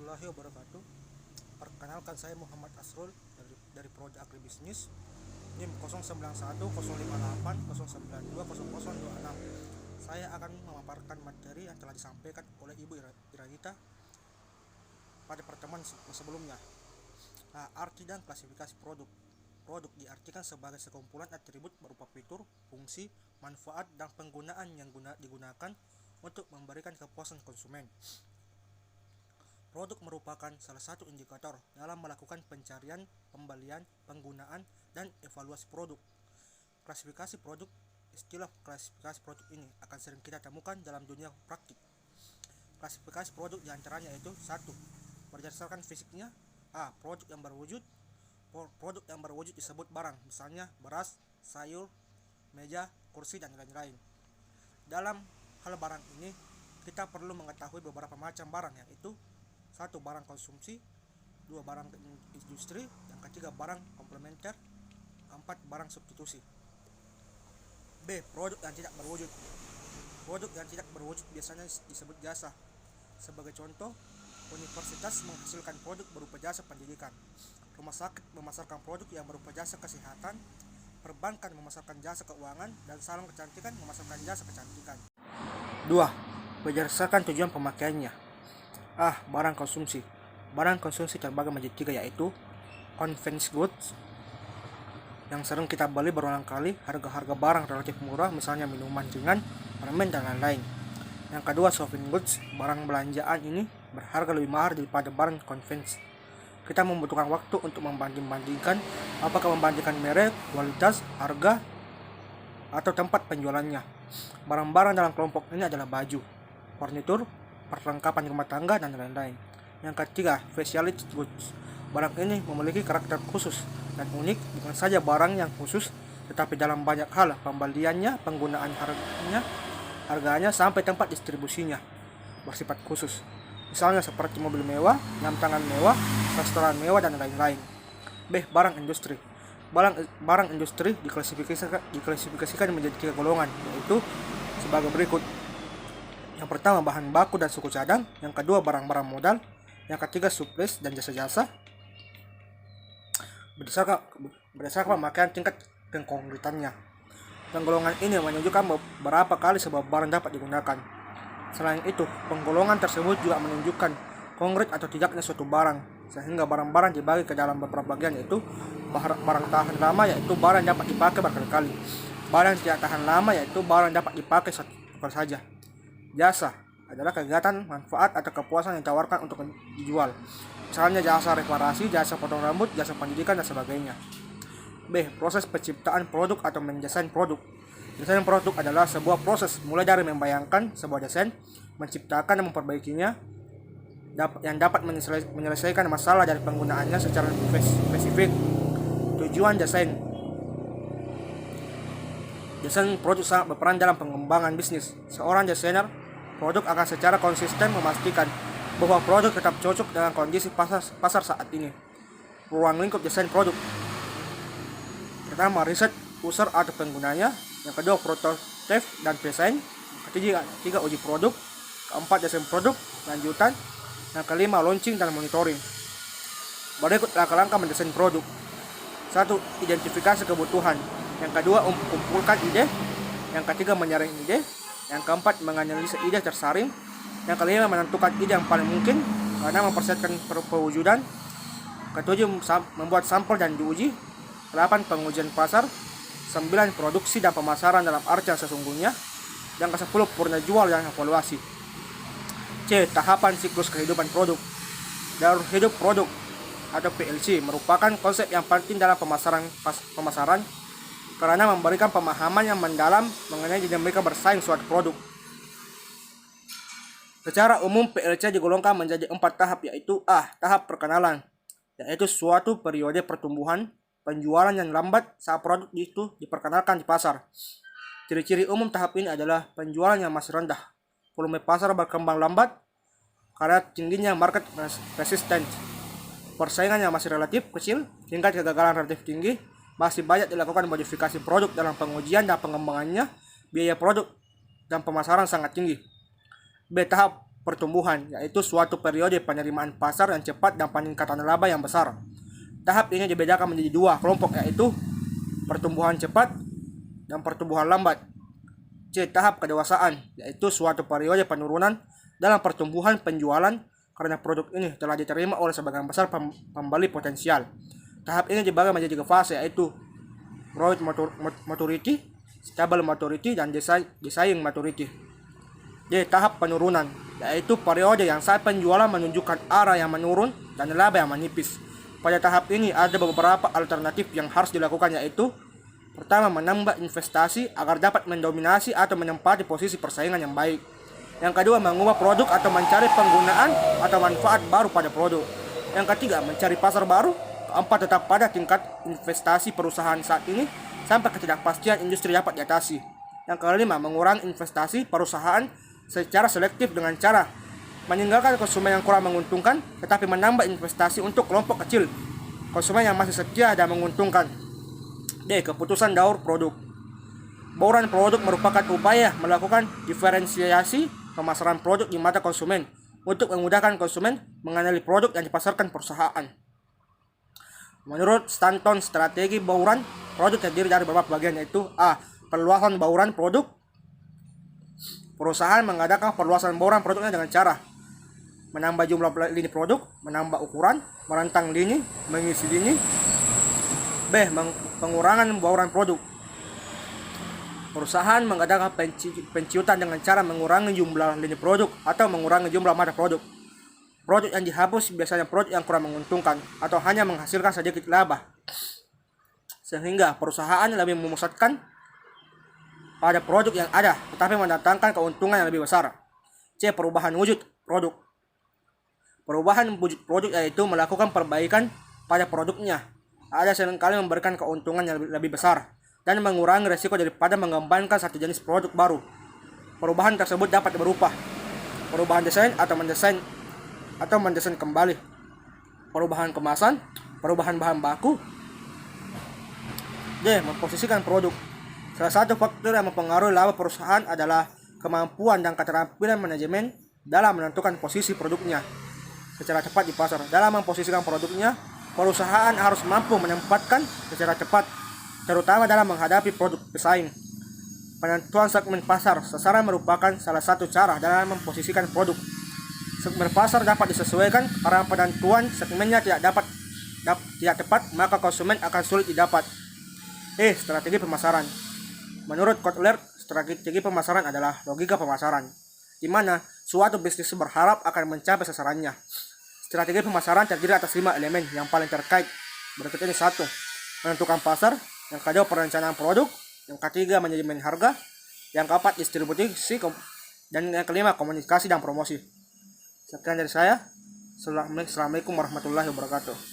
warahmatullahi wabarakatuh. Perkenalkan, saya Muhammad Asrul dari Prodi Agribisnis, NIM 09105809200026. Saya akan memaparkan materi yang telah disampaikan oleh Ibu Iranita pada pertemuan sebelumnya. Arti dan klasifikasi produk. Produk diartikan sebagai sekumpulan atribut berupa fitur, fungsi, manfaat, dan penggunaan yang digunakan untuk memberikan kepuasan konsumen. Produk merupakan salah satu indikator dalam melakukan pencarian, pembelian, penggunaan, dan evaluasi produk. Klasifikasi produk. Istilah klasifikasi produk ini akan sering kita temukan dalam dunia praktik. Klasifikasi produk diantaranya yaitu 1. Berdasarkan fisiknya. Produk yang berwujud. Produk yang berwujud disebut barang, misalnya beras, sayur, meja, kursi, dan lain-lain. Dalam hal barang ini, kita perlu mengetahui beberapa macam barang, yaitu 1. Barang konsumsi, 2. Barang industri, yang ketiga barang komplementer, 4. Barang substitusi. B. Produk yang tidak berwujud. Produk yang tidak berwujud biasanya disebut jasa. Sebagai contoh, universitas menghasilkan produk berupa jasa pendidikan, rumah sakit memasarkan produk yang berupa jasa kesehatan, perbankan memasarkan jasa keuangan, dan salon kecantikan memasarkan jasa kecantikan. 2. Berdasarkan tujuan pemakaiannya. Barang konsumsi. Barang konsumsi terbagi menjadi 3, yaitu convenience goods, yang sering kita beli berulang kali, harga barang relatif murah, misalnya minuman ringan, permen, dan lain-lain. Yang kedua, shopping goods. Barang belanjaan ini berharga lebih mahal daripada barang convenience. Kita membutuhkan waktu untuk membanding-bandingkan, apakah membandingkan merek, kualitas, harga, atau tempat penjualannya. Barang-barang dalam kelompok ini adalah baju, furnitur, perlengkapan rumah tangga, dan lain-lain. Yang ketiga, specialty goods. Barang ini memiliki karakter khusus dan unik, bukan saja barang yang khusus, tetapi dalam banyak hal, pembeliannya, penggunaan harganya, sampai tempat distribusinya bersifat khusus. Misalnya seperti mobil mewah, jam tangan mewah, restoran mewah, dan lain-lain. B. Barang industri. Barang industri diklasifikasikan menjadi 3 golongan, yaitu sebagai berikut. Yang pertama, bahan baku dan suku cadang. Yang kedua, barang-barang modal. Yang ketiga, supplies dan jasa-jasa. Berdasarkan pemakaian tingkat pengkonkretannya. Penggolongan ini menunjukkan berapa kali sebuah barang dapat digunakan. Selain itu, penggolongan tersebut juga menunjukkan konkret atau tidaknya suatu barang, sehingga barang-barang dibagi ke dalam beberapa bagian, yaitu barang tahan lama, yaitu barang dapat dipakai berkali-kali. Barang tidak tahan lama, yaitu barang dapat dipakai satu kali saja. Jasa adalah kegiatan, manfaat, atau kepuasan yang ditawarkan untuk dijual. Misalnya jasa reparasi, jasa potong rambut, jasa pendidikan, dan sebagainya. B. Proses penciptaan produk atau mendesain produk. Desain produk adalah sebuah proses mulai dari membayangkan sebuah desain, menciptakan dan memperbaikinya, yang dapat menyelesaikan masalah dari penggunaannya secara spesifik. Tujuan desain. Desain produk sangat berperan dalam pengembangan bisnis. Seorang desainer produk akan secara konsisten memastikan bahwa produk tetap cocok dengan kondisi pasar saat ini. Ruang lingkup desain produk. Pertama, riset user atau penggunanya. Yang kedua, prototipe dan desain. Ketiga, uji produk. Keempat, desain produk lanjutan. Yang kelima, launching dan monitoring. Berikut langkah-langkah mendesain produk. 1. Identifikasi kebutuhan. Yang kedua, kumpulkan ide. Yang ketiga, menyaring ide. Yang keempat, menganalisa ide tersaring. Yang kelima, menentukan ide yang paling mungkin karena mempersiapkan perwujudan. Ketujuh, membuat sampel dan diuji. 8. Pengujian pasar. 9. Produksi dan pemasaran dalam arti yang sesungguhnya. Dan ke-10, purna jual dan evaluasi. C. Tahapan siklus kehidupan produk. Daur hidup produk atau PLC merupakan konsep yang penting dalam pemasaran karena memberikan pemahaman yang mendalam mengenai dinamika bersaing suatu produk. Secara umum PLC digolongkan menjadi 4 tahap, yaitu tahap perkenalan, yaitu suatu periode pertumbuhan penjualan yang lambat saat produk itu diperkenalkan di pasar. Ciri-ciri umum tahap ini adalah penjualan yang masih rendah, volume pasar berkembang lambat karena tingginya market resistance, persaingan yang masih relatif kecil, tingkat kegagalan relatif tinggi, masih banyak dilakukan modifikasi produk dalam pengujian dan pengembangannya, biaya produk dan pemasaran sangat tinggi. B. Tahap pertumbuhan, yaitu suatu periode penerimaan pasar yang cepat dan peningkatan laba yang besar. Tahap ini dibedakan menjadi dua kelompok, yaitu pertumbuhan cepat dan pertumbuhan lambat. C. Tahap kedewasaan, yaitu suatu periode penurunan dalam pertumbuhan penjualan karena produk ini telah diterima oleh sebagian besar pembeli potensial. Tahap ini dibagi menjadi tiga fase, yaitu growth maturity, stable maturity, dan design maturity. D. Tahap penurunan, yaitu periode yang saat penjualan menunjukkan arah yang menurun dan laba yang menipis. Pada tahap ini ada beberapa alternatif yang harus dilakukan, yaitu pertama, menambah investasi agar dapat mendominasi atau menempati posisi persaingan yang baik. Yang kedua, mengubah produk atau mencari penggunaan atau manfaat baru pada produk. Yang ketiga, mencari pasar baru. Keempat, tetap pada tingkat investasi perusahaan saat ini sampai ketidakpastian industri dapat diatasi. Yang kelima, mengurangi investasi perusahaan secara selektif dengan cara meninggalkan konsumen yang kurang menguntungkan tetapi menambah investasi untuk kelompok kecil konsumen yang masih setia dan menguntungkan. D. Keputusan daur produk. Bauran produk merupakan upaya melakukan diferensiasi pemasaran produk di mata konsumen untuk memudahkan konsumen mengenali produk yang dipasarkan perusahaan. Menurut Stanton, strategi bauran produk terdiri dari beberapa bagian, yaitu A. Perluasan bauran produk. Perusahaan mengadakan perluasan bauran produknya dengan cara menambah jumlah lini produk, menambah ukuran, merentang lini, mengisi lini. B. Pengurangan bauran produk. Perusahaan mengadakan penciutan dengan cara mengurangi jumlah lini produk atau mengurangi jumlah mata produk. Produk yang dihapus biasanya produk yang kurang menguntungkan atau hanya menghasilkan sedikit laba, sehingga perusahaan lebih memusatkan pada produk yang ada tetapi mendatangkan keuntungan yang lebih besar. C. Perubahan wujud produk. Perubahan wujud produk yaitu melakukan perbaikan pada produknya. Ada seringkali memberikan keuntungan yang lebih besar dan mengurangi risiko daripada mengembangkan satu jenis produk baru. Perubahan tersebut dapat berupa perubahan desain atau mendesain kembali, perubahan kemasan, perubahan bahan baku. D. Memposisikan produk. Salah satu faktor yang mempengaruhi laba perusahaan adalah kemampuan dan keterampilan manajemen dalam menentukan posisi produknya secara tepat di pasar. Dalam memposisikan produknya, perusahaan harus mampu menempatkan secara cepat, terutama dalam menghadapi produk pesaing. Penentuan segmen pasar sasaran merupakan salah satu cara dalam memposisikan produk. Segmen pasar dapat disesuaikan karena penentuan segmennya tidak tepat, maka konsumen akan sulit didapat. Strategi pemasaran. Menurut Kotler, strategi pemasaran adalah logika pemasaran, di mana suatu bisnis berharap akan mencapai sasarannya. Strategi pemasaran terdiri atas 5 elemen yang paling terkait. Berikut ini: 1. Menentukan pasar. Yang kedua, perencanaan produk. Yang ketiga, manajemen harga. Yang keempat, distribusi. Dan yang kelima, komunikasi dan promosi. Sekian dari saya. Assalamualaikum warahmatullahi wabarakatuh.